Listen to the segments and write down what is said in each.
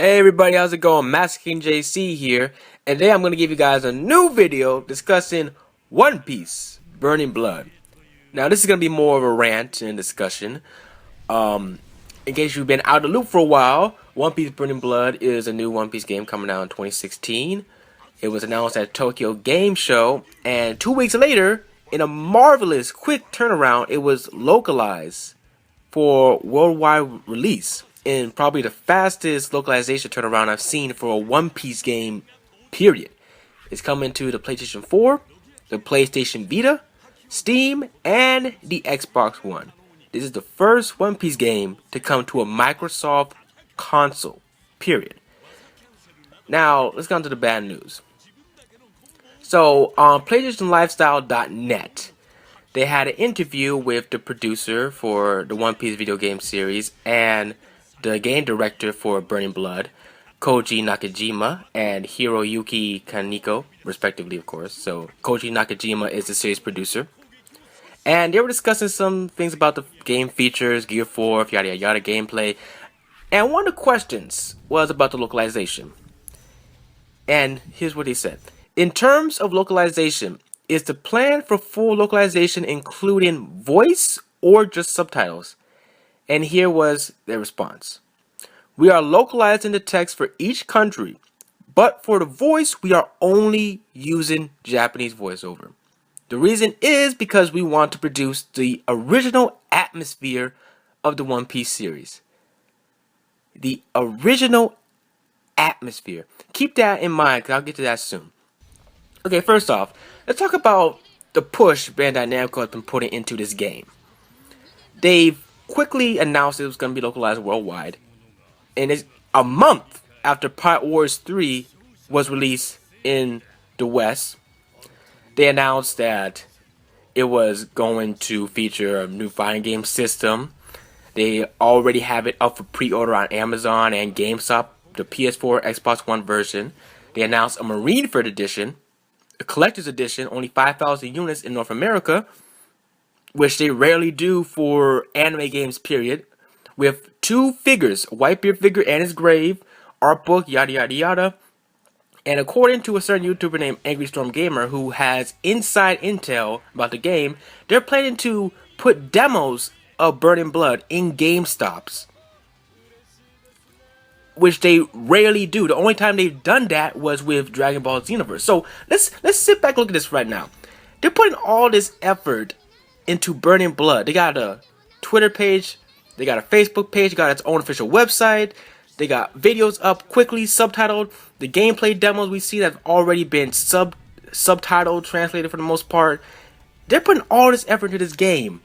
Hey everybody, how's it going? MasterKingJC here, and today I'm going to give you guys a new video discussing One Piece Burning Blood. Now this is going to be more of a rant and discussion. Um, in case you've been out of the loop for a while, One Piece Burning Blood is a new One Piece game coming out in 2016. It was announced at Tokyo Game Show, and 2 weeks later, in a marvelous quick turnaround, it was localized for worldwide release in probably the fastest localization turnaround I've seen for a One Piece game, period. It's coming to the PlayStation 4, the PlayStation Vita, Steam, and the Xbox One. This is the first One Piece game to come to a Microsoft console, period. Now, let's get on to the bad news. So, on PlayStationLifestyle.net, they had an interview with the producer for the One Piece video game series and the game director for Burning Blood, Koji Nakajima and Hiroyuki Kaneko, respectively, of course. So Koji Nakajima is the series producer. And they were discussing some things about the game features, Gear 4, yada yada yada gameplay. And one of the questions was about the localization. And here's what he said. In terms of localization, is the plan for full localization including voice or just subtitles? And here was their response. We are localizing the text for each country, but for the voice, we are only using Japanese voiceover. The reason is because we want to produce the original atmosphere of the One Piece series. The original atmosphere. Keep that in mind, because I'll get to that soon. Okay, first off, let's talk about the push Bandai Namco has been putting into this game. They've quickly announced it was going to be localized worldwide, and it's a month after Pirate Wars 3 was released in the West. They announced that it was going to feature a new fighting game system. They already have it up for pre-order on Amazon and GameStop, the PS4, Xbox One version. They announced a Marineford edition, a collector's edition, only 5,000 units in North America, which they rarely do for anime games, period, with 2 figures, a Whitebeard figure and his grave, art book, yada yada yada. And according to a certain YouTuber named Angry Storm Gamer, who has inside intel about the game, they're planning to put demos of Burning Blood in GameStops, which they rarely do. The only time they've done that was with Dragon Ball Xenoverse. So let's sit back and look at this right now. They're putting all this effort into Burning Blood. They got a Twitter page, they got a Facebook page, got its own official website. They got videos up quickly, subtitled. The gameplay demos we see that have already been subtitled, translated for the most part. They're putting all this effort into this game.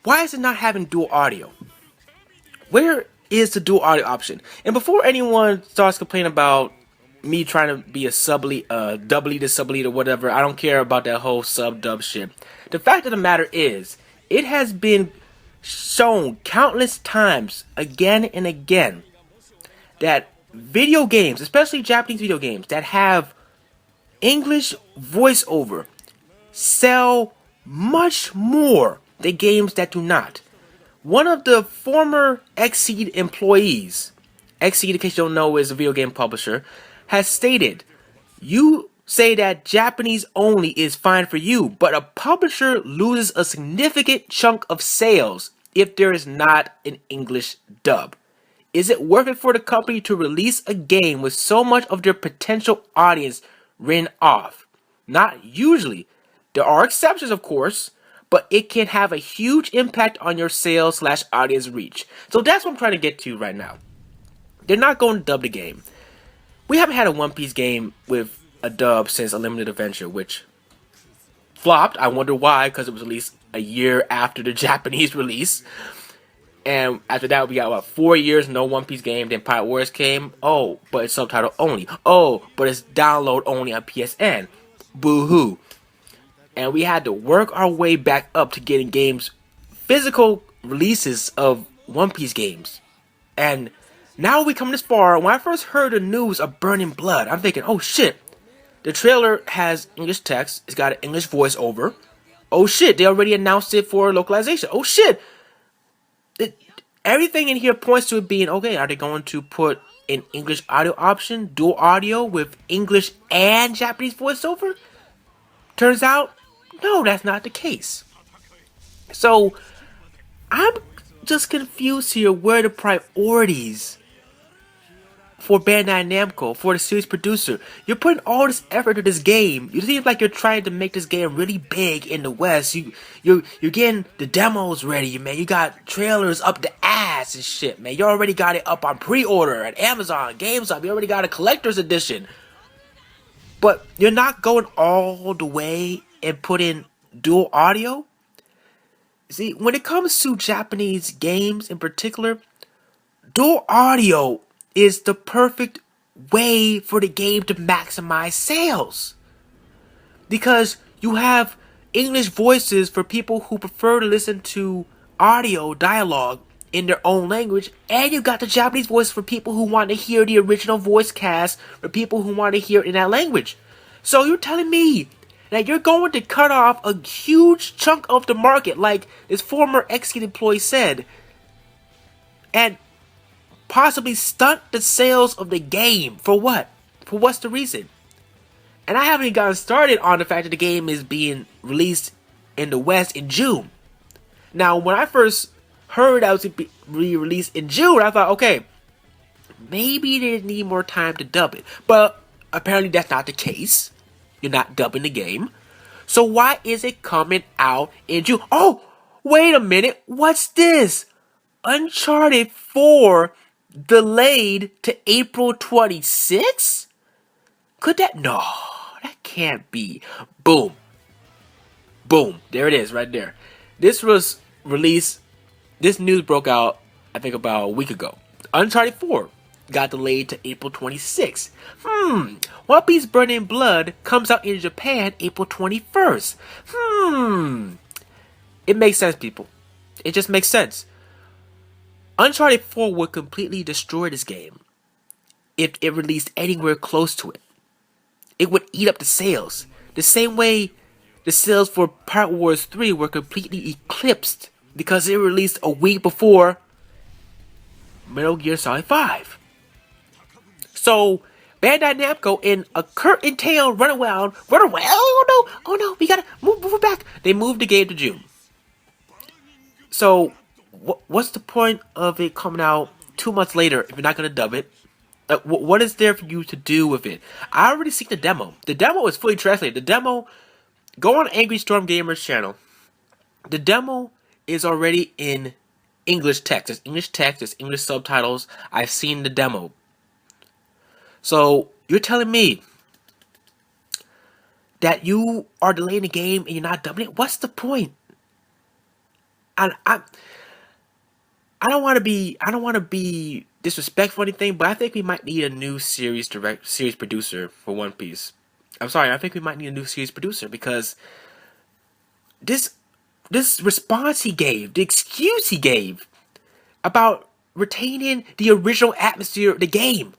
Why is it not having dual audio? Where is the dual audio option? And before anyone starts complaining about me trying to be a dub-lead to sub-lead or whatever, I don't care about that whole sub-dub shit. The fact of the matter is, it has been shown countless times, again and again, that video games, especially Japanese video games, that have English voiceover sell much more than games that do not. One of the former Xseed employees, Xseed, in case you don't know, is a video game publisher, has stated, you say that Japanese only is fine for you, but a publisher loses a significant chunk of sales if there is not an English dub. Is it worth it for the company to release a game with so much of their potential audience written off? Not usually. There are exceptions, of course, but it can have a huge impact on your sales / audience reach. So that's what I'm trying to get to right now. They're not going to dub the game. We haven't had a One Piece game with a dub since A Limited Adventure, which flopped. I wonder why, because it was released a year after the Japanese release. And after that, we got, 4 years, no One Piece game. Then Pirate Wars came. Oh, but it's subtitle only. Oh, but it's download only on PSN. Boo-hoo. And we had to work our way back up to getting games, physical releases of One Piece games. And now we come this far. When I first heard the news of Burning Blood, I'm thinking, oh shit. The trailer has English text. It's got an English voiceover. Oh shit, they already announced it for localization. Oh shit. Everything in here points to it being okay. Are they going to put an English audio option, dual audio with English and Japanese voiceover? Turns out, no, that's not the case. So I'm just confused here where the priorities for Bandai Namco, for the series producer. You're putting all this effort into this game. You seem like you're trying to make this game really big in the West. You're getting the demos ready, man. You got trailers up the ass and shit, man. You already got it up on pre-order at Amazon, GameStop. You already got a collector's edition. But you're not going all the way and putting dual audio? See, when it comes to Japanese games in particular, dual audio is the perfect way for the game to maximize sales. Because you have English voices for people who prefer to listen to audio dialogue in their own language, and you got the Japanese voice for people who want to hear the original voice cast, for people who want to hear it in that language. So you're telling me that you're going to cut off a huge chunk of the market, like this former X-Kid employee said, and possibly stunt the sales of the game. For what? For what's the reason? And I haven't even gotten started on the fact that the game is being released in the West in June. Now, when I first heard that it was to be released in June, I thought, okay, maybe they need more time to dub it. But apparently that's not the case. You're not dubbing the game. So why is it coming out in June? Oh, wait a minute. What's this? Uncharted 4 delayed to April 26th? Could that? No, that can't be. Boom. Boom. There it is right there. This was released, this news broke out, I think about a week ago. Uncharted 4 got delayed to April 26th. One Piece Burning Blood comes out in Japan April 21st. It makes sense, people. It just makes sense. Uncharted 4 would completely destroy this game if it released anywhere close to it. It would eat up the sales. The same way the sales for Part Wars 3 were completely eclipsed because it released a week before Metal Gear Solid 5. So, Bandai Namco in a curtain tail run around, oh no, we gotta move it back. They moved the game to June. So, what's the point of it coming out 2 months later if you're not gonna dub it? What is there for you to do with it? I already seen the demo. The demo is fully translated. The demo, go on Angry Storm Gamer's channel. The demo is already in English text. There's English text, there's English subtitles. I've seen the demo. So, you're telling me that you are delaying the game and you're not dubbing it? What's the point? I don't want to be disrespectful or anything, but I think we might need a new series producer for One Piece. I'm sorry, I think we might need a new series producer because this response he gave, the excuse he gave about retaining the original atmosphere of the game.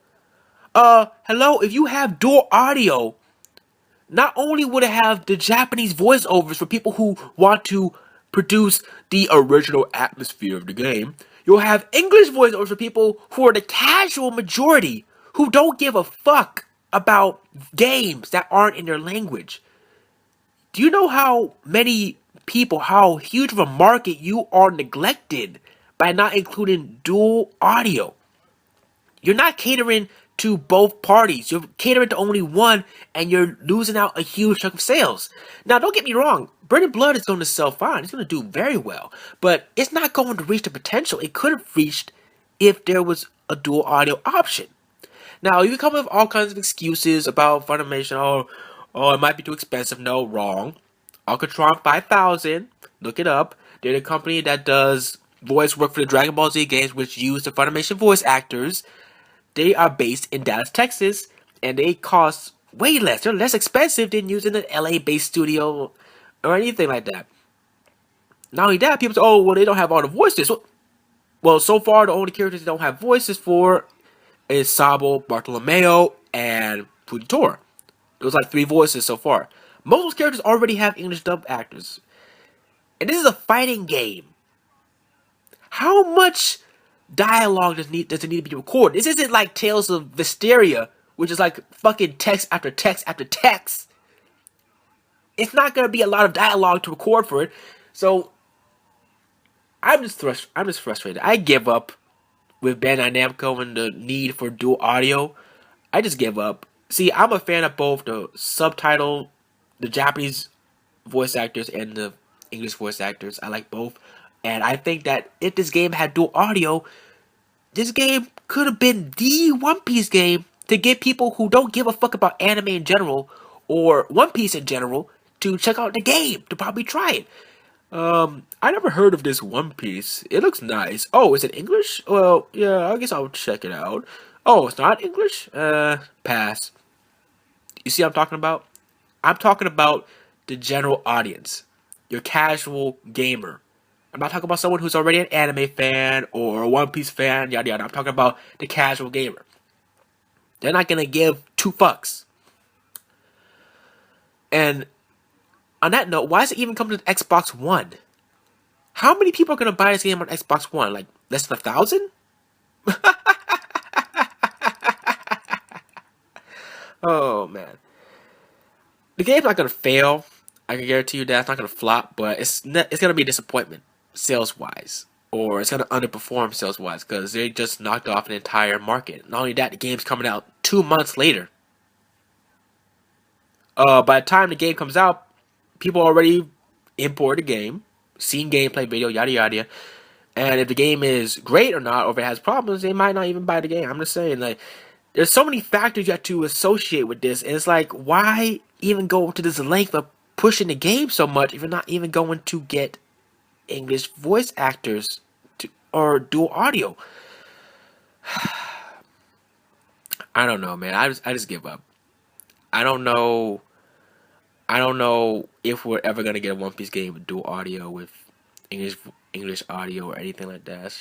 Hello, if you have dual audio, not only would it have the Japanese voiceovers for people who want to produce the original atmosphere of the game, you'll have English voiceovers for people who are the casual majority, who don't give a fuck about games that aren't in their language. Do you know how many people, how huge of a market you are neglected by not including dual audio? You're not catering to both parties. You're catering to only one, and you're losing out a huge chunk of sales. Now, don't get me wrong. Burning Blood is going to sell fine. It's going to do very well. But it's not going to reach the potential it could have reached if there was a dual audio option. Now, you can come up with all kinds of excuses about Funimation. Oh, it might be too expensive. No, wrong. Alcatron 5000, look it up. They're the company that does voice work for the Dragon Ball Z games, which use the Funimation voice actors. They are based in Dallas, Texas, and they cost way less. They're less expensive than using an LA-based studio or anything like that. Not only that, people say, oh, well, they don't have all the voices. Well, so far, the only characters they don't have voices for is Sabo, Bartolomeo, and Fujitora. Those are like 3 voices so far. Most of those characters already have English dub actors. And this is a fighting game. How much dialogue doesn't need to be recorded. This isn't like Tales of Vysteria, which is like fucking text after text after text. It's not gonna be a lot of dialogue to record for it. So I'm just frustrated. I give up with Bandai Namco and the need for dual audio. I just give up. See, I'm a fan of both the subtitle, the Japanese voice actors and the English voice actors. I like both. And I think that if this game had dual audio, this game could have been the One Piece game to get people who don't give a fuck about anime in general or One Piece in general to check out the game, to probably try it. I never heard of this One Piece. It looks nice. Oh, is it English? Well, yeah, I guess I'll check it out. Oh, it's not English? Pass. You see what I'm talking about? I'm talking about the general audience. Your casual gamer. I'm not talking about someone who's already an anime fan or a One Piece fan, yada yada. I'm talking about the casual gamer. They're not gonna give two fucks. And on that note, why is it even coming to Xbox One? How many people are gonna buy this game on Xbox One? Like less than 1,000? Oh man, the game's not gonna fail. I can guarantee you that it's not gonna flop, but it's gonna be a disappointment sales wise, or it's gonna underperform sales wise because they just knocked off an entire market. Not only that, the game's coming out 2 months later. By the time the game comes out, people already import the game, seen gameplay video, yada yada. And if the game is great or not, or if it has problems, they might not even buy the game. I'm just saying, like, there's so many factors you have to associate with this, and it's like, why even go to this length of pushing the game so much if you're not even going to get English voice actors to, or dual audio? I don't know, man. I just give up. I don't know. I don't know if we're ever gonna get a One Piece game with dual audio with English English audio or anything like that.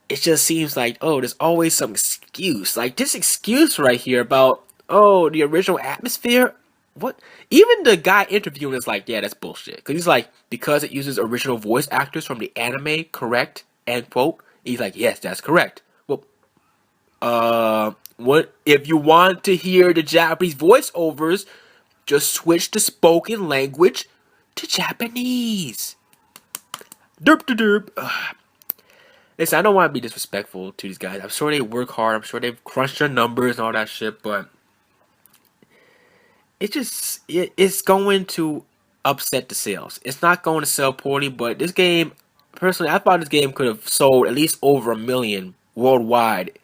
It just seems like, oh, there's always some excuse. Like this excuse right here about, oh, the original atmosphere. What? Even the guy interviewing is like, yeah, that's bullshit. Because he's like, because it uses original voice actors from the anime, correct? End quote. He's like, yes, that's correct. Well, what if you want to hear the Japanese voiceovers? Just switch the spoken language to Japanese. Derp de derp. Listen, I don't want to be disrespectful to these guys. I'm sure they work hard. I'm sure they've crunched their numbers and all that shit, but it's going to upset the sales. It's not going to sell poorly, but this game, personally, I thought this game could have sold at least over 1 million worldwide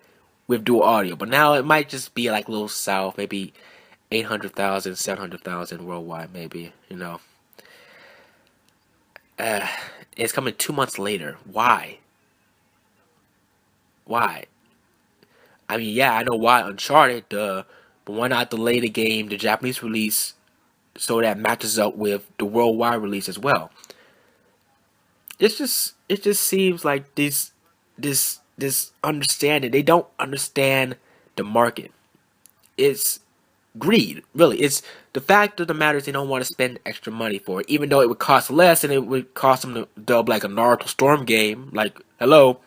with dual audio. But now it might just be like a little south, maybe 800,000, 700,000 worldwide, maybe, you know. It's coming 2 months later. Why? Why? I mean, yeah, I know why. Uncharted, but why not delay the game, the Japanese release, so that matches up with the worldwide release as well? It just seems like this understanding. They don't understand the market. It's greed, really. It's the fact of the matter is they don't want to spend extra money for it, even though it would cost less and it would cost them to dub like a Naruto Storm game. Like, hello.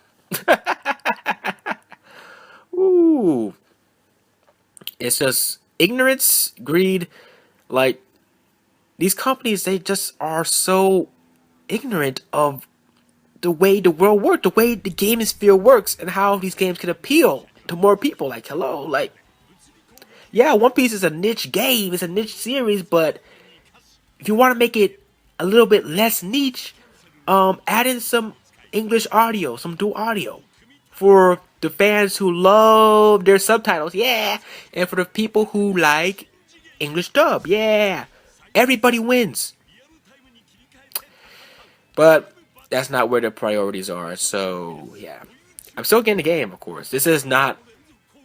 Ooh. It's just ignorance, greed. Like, these companies, they just are so ignorant of the way the world works, the way the gaming sphere works, and how these games can appeal to more people. Like, hello, like, yeah, One Piece is a niche game, it's a niche series, but if you want to make it a little bit less niche, add in some English audio, some dual audio for the fans who love their subtitles, yeah, and for the people who like English dub, yeah. Everybody wins. But that's not where the priorities are, so yeah. I'm still getting the game, of course. This has not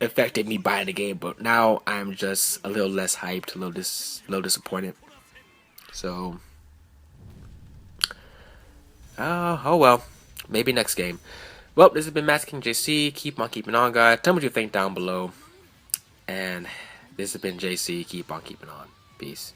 affected me buying the game, but now I'm just a little less hyped, a little disappointed. So, oh well. Maybe next game. Well, this has been MasterKingJC. Keep on keeping on, guys. Tell me what you think down below. And this has been JC. Keep on keeping on. Peace.